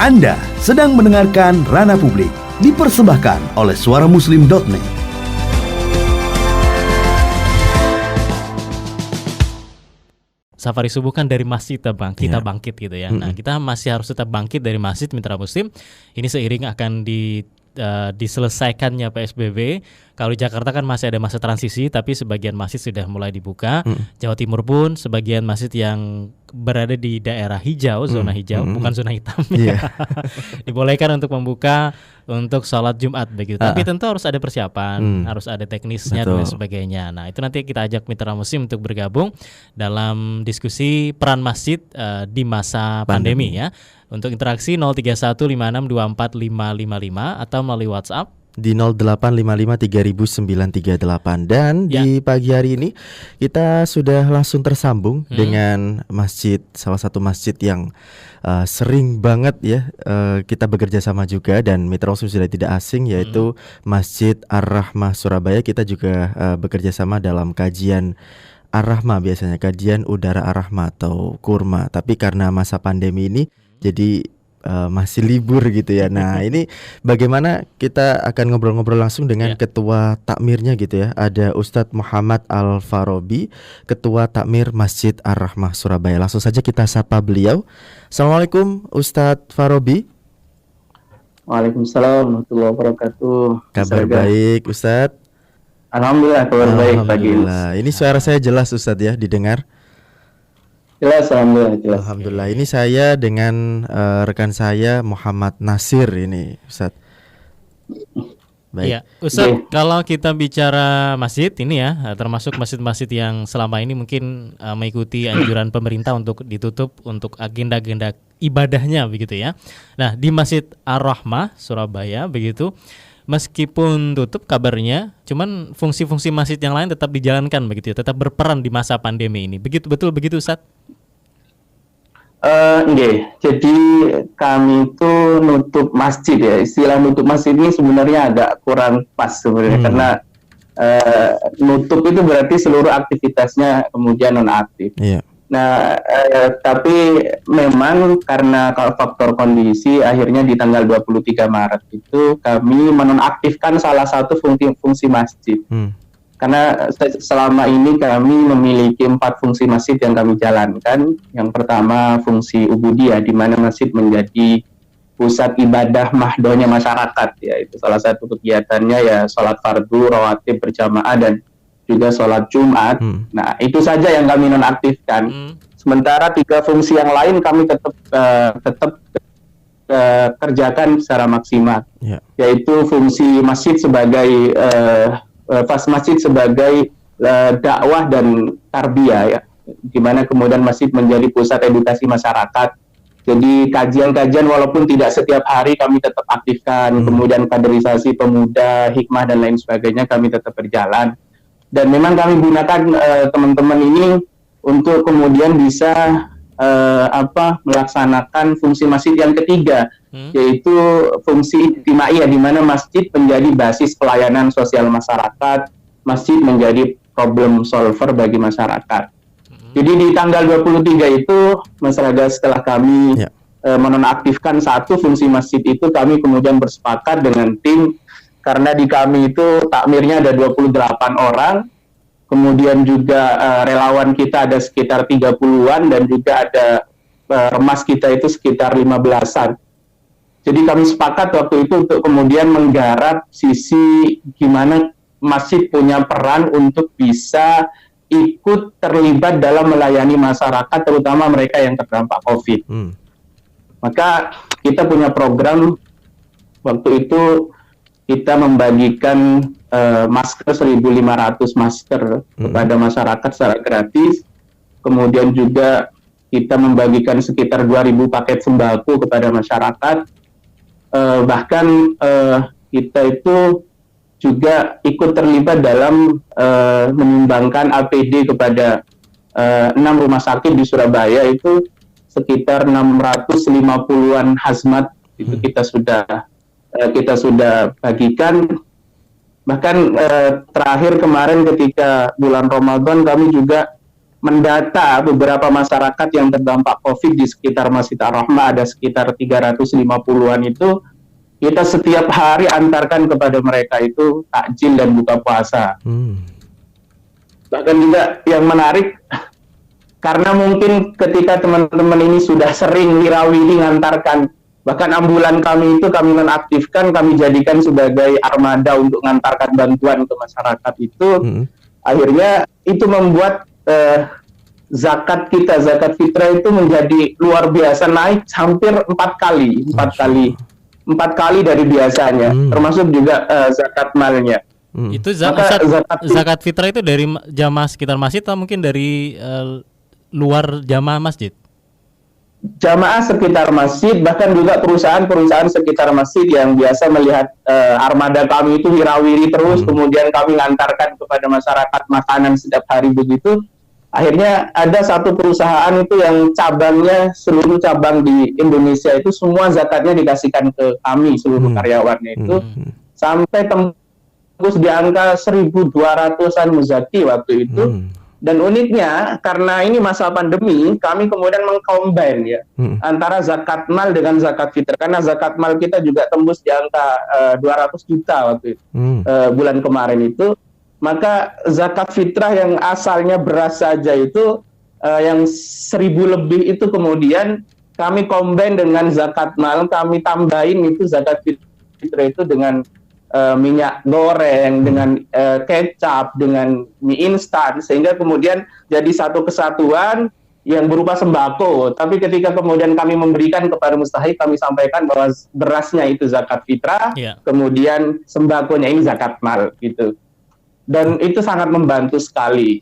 Anda sedang mendengarkan Ranah Publik, dipersembahkan oleh suaramuslim.net. Safari subuh kan dari masjid kita bangkit gitu ya. Nah, kita masih harus tetap bangkit dari masjid, mitra muslim. Ini seiring akan diselesaikannya PSBB. Kalau di Jakarta kan masih ada masa transisi, tapi sebagian masjid sudah mulai dibuka. Jawa Timur pun sebagian masjid yang berada di daerah hijau, zona hijau, bukan zona hitam. Dibolehkan untuk membuka untuk sholat Jumat begitu. Tapi tentu harus ada persiapan, harus ada teknisnya dan lain sebagainya. Nah, itu nanti kita ajak mitra muslim untuk bergabung dalam diskusi peran masjid di masa pandemi ya. Untuk interaksi 03156245555 atau melalui WhatsApp di 0855300938. Dan di pagi hari ini kita sudah langsung tersambung dengan masjid, salah satu masjid yang sering banget ya kita bekerja sama juga, dan mitra muslim sudah tidak asing, yaitu Masjid Ar-Rahmah Surabaya. Kita juga bekerja sama dalam kajian Ar-Rahmah, biasanya kajian udara Ar-Rahmah atau kurma. Tapi karena masa pandemi ini jadi masih libur gitu ya. Nah, ini bagaimana kita akan ngobrol-ngobrol langsung dengan ketua takmirnya gitu ya. Ada Ustadz Muhammad Al-Farobi, ketua takmir Masjid Ar-Rahmah Surabaya. Langsung saja kita sapa beliau. Assalamualaikum Ustadz Farobi. Waalaikumsalam warahmatullahi wabarakatuh. Kabar baik Ustadz? Alhamdulillah kabar baik pagi. Ini suara saya jelas Ustadz ya, didengar? Jelas, alhamdulillah jelas. Alhamdulillah. Ini saya dengan rekan saya Muhammad Nasir ini, Ustaz. Baik. Iya, Ustaz, kalau kita bicara masjid ini ya, termasuk masjid-masjid yang selama ini mungkin mengikuti anjuran pemerintah untuk ditutup untuk agenda-agenda ibadahnya begitu ya. Nah, di Masjid Ar-Rahmah Surabaya begitu, meskipun tutup kabarnya, cuman fungsi-fungsi masjid yang lain tetap dijalankan begitu ya, tetap berperan di masa pandemi ini. Betul begitu, Ustaz? Jadi kami itu nutup masjid ya. Istilah nutup masjid ini sebenarnya agak kurang pas sebenarnya, karena nutup itu berarti seluruh aktivitasnya kemudian nonaktif. Nah, tapi memang karena faktor kondisi, akhirnya di tanggal 23 Maret itu kami menonaktifkan salah satu fungsi masjid. Karena selama ini kami memiliki 4 fungsi masjid yang kami jalankan. Yang pertama fungsi ubudiyah, di mana masjid menjadi pusat ibadah mahdohnya masyarakat ya. Itu salah satu kegiatannya ya sholat fardu, rawatib berjamaah, dan juga sholat Jumat. Nah, itu saja yang kami nonaktifkan. Sementara 3 fungsi yang lain kami tetap kerjakan secara maksimal, yaitu fungsi masjid sebagai masjid sebagai dakwah dan tarbiyah ya, di mana kemudian masjid menjadi pusat edukasi masyarakat. Jadi kajian-kajian walaupun tidak setiap hari kami tetap aktifkan, kemudian kaderisasi pemuda, hikmah dan lain sebagainya kami tetap berjalan. Dan memang kami gunakan teman-teman ini untuk kemudian bisa melaksanakan fungsi masjid yang ketiga, yaitu fungsi ijtimaiyah, di mana masjid menjadi basis pelayanan sosial masyarakat, masjid menjadi problem solver bagi masyarakat. Jadi di tanggal 23 itu, Mas Raga, setelah kami menonaktifkan satu fungsi masjid itu, kami kemudian bersepakat dengan tim, karena di kami itu takmirnya ada 28 orang, kemudian juga relawan kita ada sekitar 30-an, dan juga ada remas kita itu sekitar 15-an. Jadi kami sepakat waktu itu untuk kemudian menggarap sisi gimana masjid punya peran untuk bisa ikut terlibat dalam melayani masyarakat, terutama mereka yang terdampak COVID. Maka kita punya program, waktu itu kita membagikan masker 1.500 masker kepada masyarakat secara gratis. Kemudian juga kita membagikan sekitar 2.000 paket sembako kepada masyarakat. Bahkan kita itu juga ikut terlibat dalam menyumbangkan APD kepada 6 rumah sakit di Surabaya, itu sekitar 650-an hazmat itu kita sudah bagikan. Bahkan terakhir kemarin ketika bulan Ramadan kami juga mendata beberapa masyarakat yang terdampak COVID di sekitar Masjid Ar-Rahmah, ada sekitar 350-an itu, kita setiap hari antarkan kepada mereka itu takjil dan buka puasa. Bahkan juga yang menarik, karena mungkin ketika teman-teman ini sudah sering wirawiri ngantarkan, bahkan ambulan kami itu kami nonaktifkan, kami jadikan sebagai armada untuk ngantarkan bantuan ke masyarakat itu, akhirnya itu membuat zakat kita, zakat fitrah itu menjadi luar biasa, naik hampir 4 kali dari biasanya, termasuk juga zakat malnya. Itu zakat fitrah itu dari jamaah sekitar masjid atau mungkin dari luar jamaah masjid? Jamaah sekitar masjid, bahkan juga perusahaan-perusahaan sekitar masjid yang biasa melihat armada kami itu wirawiri terus, kemudian kami ngantarkan kepada masyarakat makanan setiap hari begitu. Akhirnya ada satu perusahaan itu yang cabangnya, seluruh cabang di Indonesia itu semua zakatnya dikasihkan ke kami, seluruh karyawannya itu, sampai tembus di angka 1.200-an muzaki waktu itu. Dan uniknya, karena ini masa pandemi, kami kemudian mengcombine ya antara zakat mal dengan zakat fitrah. Karena zakat mal kita juga tembus di angka 200 juta waktu itu, bulan kemarin itu. Maka zakat fitrah yang asalnya beras saja itu yang 1.000 lebih itu kemudian kami combine dengan zakat mal, kami tambahin itu zakat fitrah itu dengan minyak goreng, dengan kecap, dengan mie instan, sehingga kemudian jadi satu kesatuan yang berupa sembako. Tapi ketika kemudian kami memberikan kepada mustahik, kami sampaikan bahwa berasnya itu zakat fitrah, kemudian sembakonya ini zakat mal gitu. Dan itu sangat membantu sekali.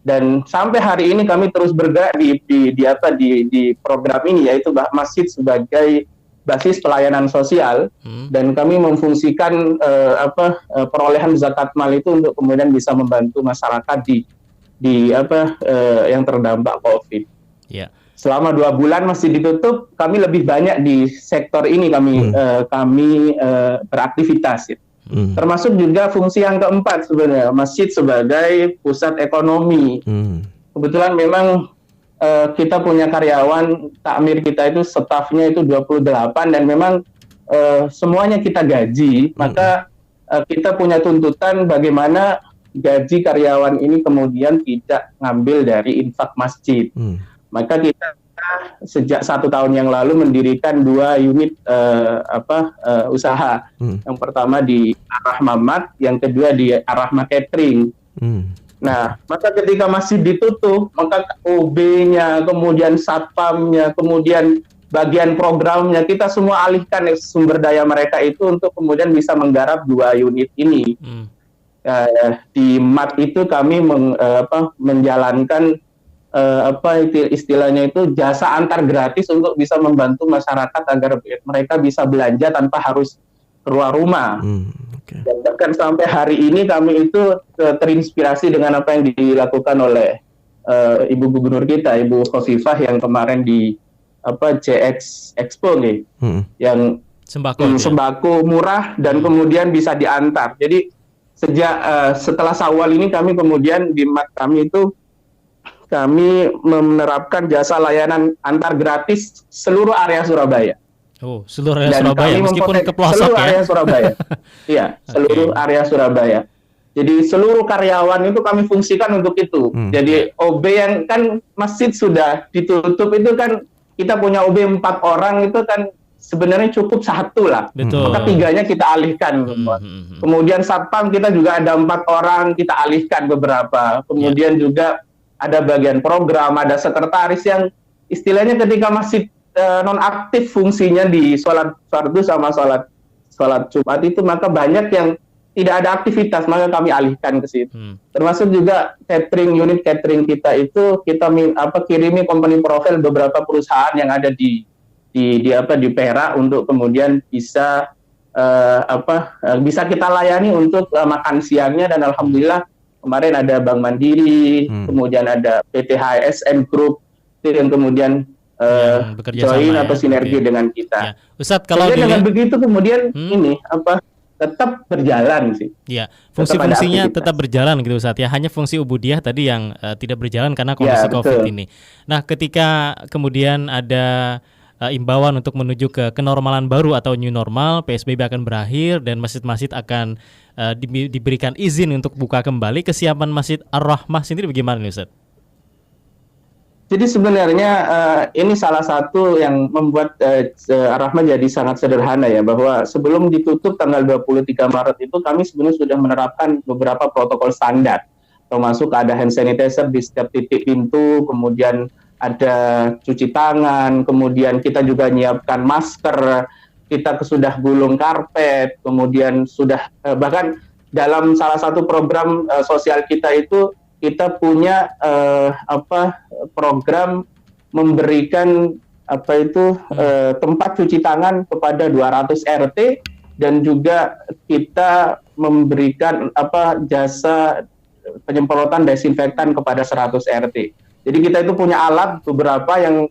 Dan sampai hari ini kami terus bergerak di program ini, yaitu masjid sebagai basis pelayanan sosial, dan kami memfungsikan perolehan zakat mal itu untuk kemudian bisa membantu masyarakat yang terdampak COVID. Selama 2 bulan masih ditutup, kami lebih banyak di sektor ini kami beraktivitas. Termasuk juga fungsi yang keempat sebenarnya, masjid sebagai pusat ekonomi. Kebetulan memang kita punya karyawan takmir kita itu stafnya itu 28 dan memang semuanya kita gaji, maka kita punya tuntutan bagaimana gaji karyawan ini kemudian tidak ngambil dari infak masjid. Maka kita sejak 1 tahun yang lalu mendirikan 2 unit usaha. Yang pertama di Ar-Rahmah Mat, yang kedua di Ar-Rahmah Catering. Nah, maka ketika masih ditutup, maka OB-nya, kemudian satpamnya, kemudian bagian programnya, kita semua alihkan sumber daya mereka itu untuk kemudian bisa menggarap 2 unit ini. Di MAT itu kami menjalankan istilahnya itu jasa antar gratis untuk bisa membantu masyarakat agar mereka bisa belanja tanpa harus keluar rumah. Dan bahkan sampai hari ini kami itu terinspirasi dengan apa yang dilakukan oleh Ibu Gubernur kita, Ibu Khofifah, yang kemarin di CX Expo nih, yang sembako murah dan kemudian bisa diantar. Jadi setelah Syawal ini kami kemudian di MAT kami itu kami menerapkan jasa layanan antar gratis seluruh area Surabaya. Seluruh area Surabaya, meskipun ke pelosok seluruh area Surabaya. Iya, seluruh area Surabaya. Jadi seluruh karyawan itu kami fungsikan untuk itu. Jadi OB yang kan masjid sudah ditutup itu kan kita punya OB 4 orang itu kan sebenarnya cukup 1 lah. Maka 3-nya kita alihkan. Kemudian satpam kita juga ada 4 orang, kita alihkan beberapa. Kemudian juga ada bagian program, ada sekretaris yang istilahnya ketika masih non-aktif fungsinya di sholat fardu sama sholat Jumat itu, maka banyak yang tidak ada aktivitas, maka kami alihkan ke situ. Termasuk juga unit catering kita itu kita kirimi company profile beberapa perusahaan yang ada di Perak untuk kemudian bisa bisa kita layani untuk makan siangnya. Dan alhamdulillah kemarin ada Bank Mandiri, kemudian ada PT HSN Group yang kemudian join atau sinergi dengan kita. Ustadz, kalau dengan begitu kemudian tetap berjalan sih. Ya, Tetap ada fungsi-fungsinya aktivitas. tetap berjalan gitu Ustadz ya. Hanya fungsi ubudiyah tadi yang tidak berjalan karena kondisi Ya, COVID betul. ini. Nah, ketika kemudian ada imbauan untuk menuju ke kenormalan baru atau new normal, PSBB akan berakhir dan masjid-masjid akan diberikan izin untuk buka kembali, kesiapan Masjid Ar-Rahmah sendiri bagaimana nih Ustadz? Jadi sebenarnya ini salah satu yang membuat Ar-Rahmah jadi sangat sederhana ya, bahwa sebelum ditutup tanggal 23 Maret itu kami sebenarnya sudah menerapkan beberapa protokol standar, termasuk ada hand sanitizer di setiap titik pintu, kemudian ada cuci tangan, kemudian kita juga menyiapkan masker, kita sudah gulung karpet, kemudian sudah bahkan dalam salah satu program sosial kita itu kita punya program memberikan tempat cuci tangan kepada 200 RT dan juga kita memberikan jasa penyemprotan desinfektan kepada 100 RT. Jadi kita itu punya alat beberapa yang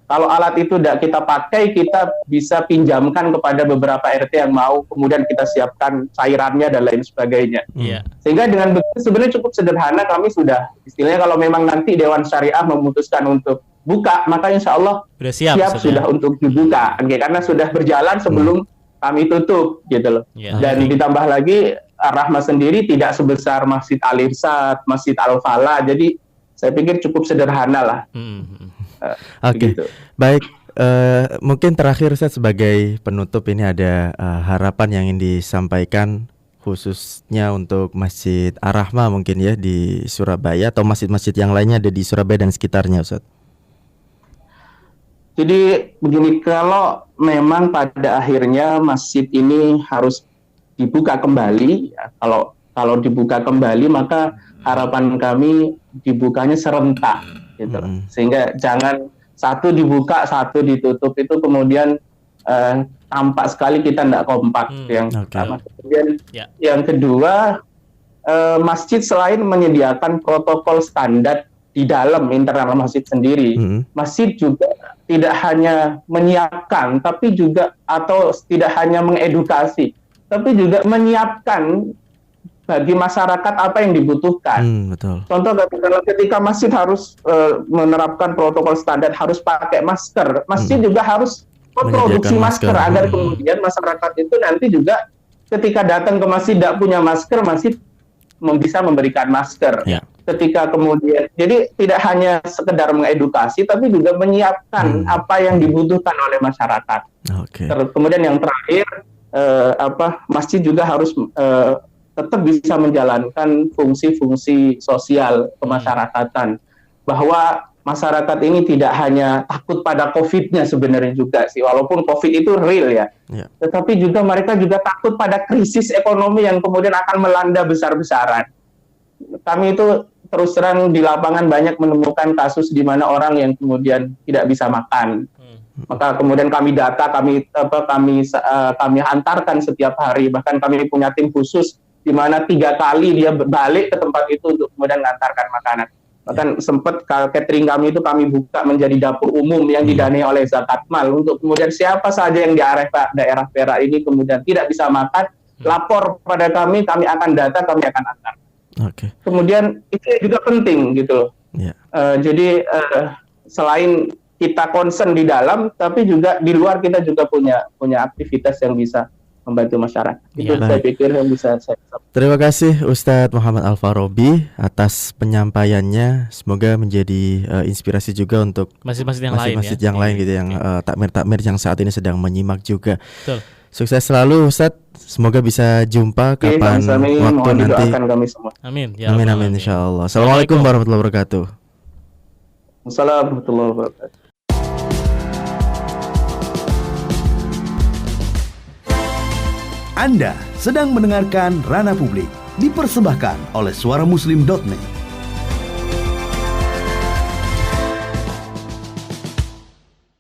kalau alat itu tidak kita pakai, kita bisa pinjamkan kepada beberapa RT yang mau, kemudian kita siapkan cairannya dan lain sebagainya. Iya. Sehingga dengan begitu sebenarnya cukup sederhana, kami sudah, istilahnya kalau memang nanti Dewan Syariah memutuskan untuk buka, maka insya Allah Sudah siap sudah untuk dibuka, karena sudah berjalan sebelum kami tutup, gitu loh. Iya. Dan ditambah lagi, Ar-Rahmah sendiri tidak sebesar Masjid Al-Irsyad, Masjid Al-Falah, jadi saya pikir cukup sederhana lah. Oke, Begitu. baik. Mungkin terakhir Ustadz sebagai penutup ini ada harapan yang ingin disampaikan khususnya untuk Masjid Ar-Rahmah mungkin ya di Surabaya atau masjid-masjid yang lainnya ada di Surabaya dan sekitarnya Ustadz. Jadi begini, kalau memang pada akhirnya masjid ini harus dibuka kembali, ya, kalau dibuka kembali maka harapan kami dibukanya serentak, gitu. Sehingga jangan satu dibuka, satu ditutup, itu kemudian tampak sekali kita tidak kompak. Yang pertama. Kemudian yang kedua, masjid selain menyediakan protokol standar di dalam internal masjid sendiri, masjid juga tidak hanya menyiapkan, tapi juga atau tidak hanya mengedukasi, tapi juga menyiapkan bagi masyarakat apa yang dibutuhkan. Betul. Contoh ketika masjid harus menerapkan protokol standar, harus pakai masker, masjid juga harus memproduksi masker agar kemudian masyarakat itu nanti juga ketika datang ke masjid tidak punya masker, masjid bisa memberikan masker. Ketika kemudian, jadi tidak hanya sekedar mengedukasi, tapi juga menyiapkan apa yang dibutuhkan oleh masyarakat. Kemudian yang terakhir, masjid juga harus tetap bisa menjalankan fungsi-fungsi sosial kemasyarakatan, bahwa masyarakat ini tidak hanya takut pada COVID-nya sebenarnya juga sih, walaupun COVID itu real ya, tetapi juga mereka juga takut pada krisis ekonomi yang kemudian akan melanda besar-besaran. Kami itu terus terang di lapangan banyak menemukan kasus di mana orang yang kemudian tidak bisa makan. Maka kemudian kami data, kami antarkan setiap hari, bahkan kami punya tim khusus di mana 3 kali dia balik ke tempat itu untuk kemudian mengantarkan makanan. Bahkan sempat catering kami itu kami buka menjadi dapur umum yang didanai oleh Zakat Mal, untuk kemudian siapa saja yang di daerah Perak ini kemudian tidak bisa makan, lapor pada kami akan data, kami akan antar. Kemudian itu juga penting gitu loh. Jadi selain kita concern di dalam, tapi juga di luar kita juga punya aktivitas yang bisa membantu masyarakat. Itu saya pikir yang bisa saya sampaikan. Terima kasih Ustadz Muhammad Al-Farabi atas penyampaiannya. Semoga menjadi inspirasi juga untuk masjid-masjid yang lain gitu, yang takmir-takmir yang saat ini sedang menyimak juga. Betul. Sukses selalu Ustadz. Semoga bisa jumpa kapan waktu nanti. Kami semua. Amin. Ya amin insyaallah. Assalamualaikum warahmatullahi wabarakatuh. Assalamualaikum warahmatullahi wabarakatuh. Anda sedang mendengarkan Ranah Publik, dipersembahkan oleh suaramuslim.net.